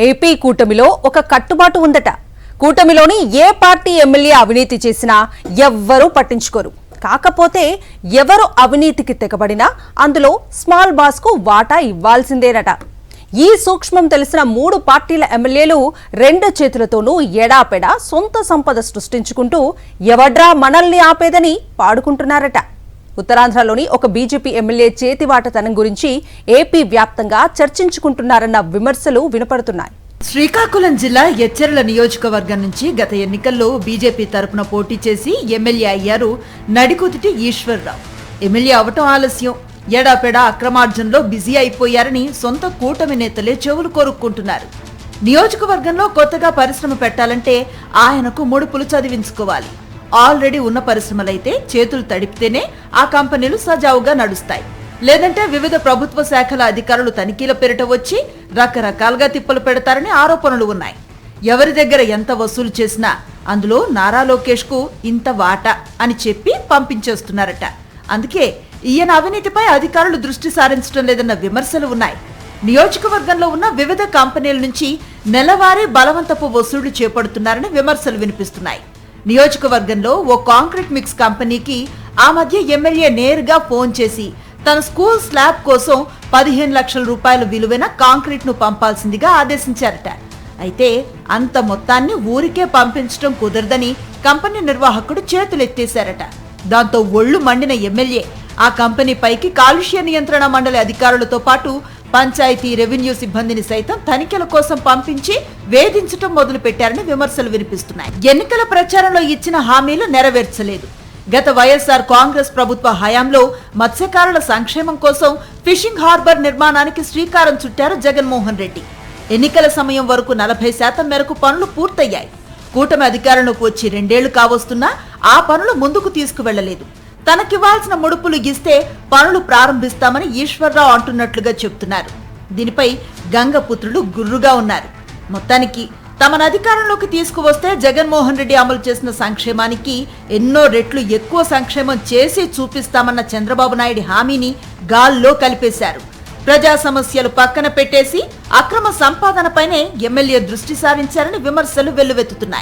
AP కూటమిలో ఒక కట్టుబాటు ఉందట. కూటమిలోని ఏ పార్టీ ఎమ్మెల్యే అవినీతి చేసినా ఎవ్వరూ పట్టించుకోరు. కాకపోతే ఎవరు అవినీతికి తెగబడినా అందులో స్మాల్ బాస్ కు వాటా ఇవ్వాల్సిందేనట. ఈ సూక్ష్మం తెలిసిన 3 పార్టీల ఎమ్మెల్యేలు 2 చేతులతోనూ ఎడాపెడా సొంత సంపద సృష్టించుకుంటూ ఎవడ్రా మనల్ని ఆపేదని పాడుకుంటున్నారట. ఉత్తరాంధ్రలోని ఒక బీజేపీ ఎమ్మెల్యే చేతివాటతనం గురించి ఏపీ వ్యాప్తంగా చర్చించుకుంటున్నారన్న విమర్శలు వినపడుతున్నాయి. శ్రీకాకుళం జిల్లా ఎచ్చెర్ల నియోజకవర్గం నుంచి గత ఎన్నికల్లో బీజేపీ తరపున పోటీ చేసి ఎమ్మెల్యే అయ్యారు నడికుదిటి ఈశ్వర్రావు. ఎమ్మెల్యే అవటం ఆలస్యం, ఎడాపెడా అక్రమార్జనలో బిజీ అయిపోయారని సొంత కూటమి నేతలే చెవులు కోరుక్కుంటున్నారు. నియోజకవర్గంలో కొత్తగా పరిశ్రమ పెట్టాలంటే ఆయనకు ముడుపులు చదివించుకోవాలి. ఆల్రెడీ ఉన్న పరిశ్రమలైతే చేతులు తడిపితేనే ఆ కంపెనీలు సజావుగా నడుస్తాయి. లేదంటే వివిధ ప్రభుత్వ శాఖల అధికారులు తనిఖీల పేరిట వచ్చి రకరకాలుగా తిప్పలు పెడతారని ఆరోపణలు ఉన్నాయి. ఎవరి దగ్గర ఎంత వసూలు చేసినా అందులో నారా లోకేష్ కు ఇంత వాటా అని చెప్పి పంపించేస్తున్నారట. అందుకే ఈయన అవినీతిపై అధికారులు దృష్టి సారించడం లేదన్న విమర్శలు ఉన్నాయి. నియోజకవర్గంలో ఉన్న వివిధ కంపెనీల నుంచి నెలవారీ బలవంతపు వసూళ్లు చేపడుతున్నారని విమర్శలు వినిపిస్తున్నాయి. నియోజకవర్గంలో ఓ కాంక్రీట్ మిక్స్ కంపెనీకి ఆ మధ్య ఎమ్మెల్యే నేరుగా ఫోన్ చేసి తన స్కూల్ స్లాబ్ కోసం 15 లక్షల రూపాయల విలువైన కాంక్రీట్ ను పంపాల్సిందిగా ఆదేశించారట. అయితే అంత మొత్తాన్ని ఊరికే పంపించడం కుదరదని కంపెనీ నిర్వాహకుడు చేతులెత్తేశారట. దాంతో ఒళ్లు మండిన ఎమ్మెల్యే ఆ కంపెనీ పైకి కాలుష్య నియంత్రణ మండలి అధికారులతో పాటు పంచాయతీ రెవెన్యూ సిబ్బందిని సైతం తనిఖీల కోసం పంపించి వేధించడం మొదలు పెట్టారని విమర్శలు వినిపిస్తున్నాయి. ఎన్నికల ప్రచారంలో ఇచ్చిన హామీలు నెరవేర్చలేదు. గత వైఎస్ఆర్ కాంగ్రెస్ ప్రభుత్వ హయాంలో మత్స్యకారుల సంక్షేమం కోసం ఫిషింగ్ హార్బర్ నిర్మాణానికి శ్రీకారం చుట్టారు జగన్మోహన్ రెడ్డి. ఎన్నికల సమయం వరకు 40% మేరకు పనులు పూర్తయ్యాయి. కూటమి అధికారంలోకి వచ్చి 2 ఏళ్లు కావస్తున్నా ఆ పనులు ముందుకు తీసుకువెళ్లలేదు. తనకివ్వాల్సిన ముడుపులు ఇస్తే పనులు ప్రారంభిస్తామని ఈశ్వర్రావు అంటున్నట్లుగా చెబుతున్నారు. దీనిపై గంగపుత్రులు గుర్రుగా ఉన్నారు. మొత్తానికి తమను అధికారంలోకి తీసుకువస్తే జగన్మోహన్ రెడ్డి అమలు చేసిన సంక్షేమానికి ఎన్నో రెట్లు ఎక్కువ సంక్షేమం చేసి చూపిస్తామన్న చంద్రబాబు నాయుడు హామీని గాల్లో కలిపేశారు. ప్రజా సమస్యలు పక్కన పెట్టేసి అక్రమ సంపాదనపైనే ఎమ్మెల్యే దృష్టి సారించారని విమర్శలు వెల్లువెత్తుతున్నాయి.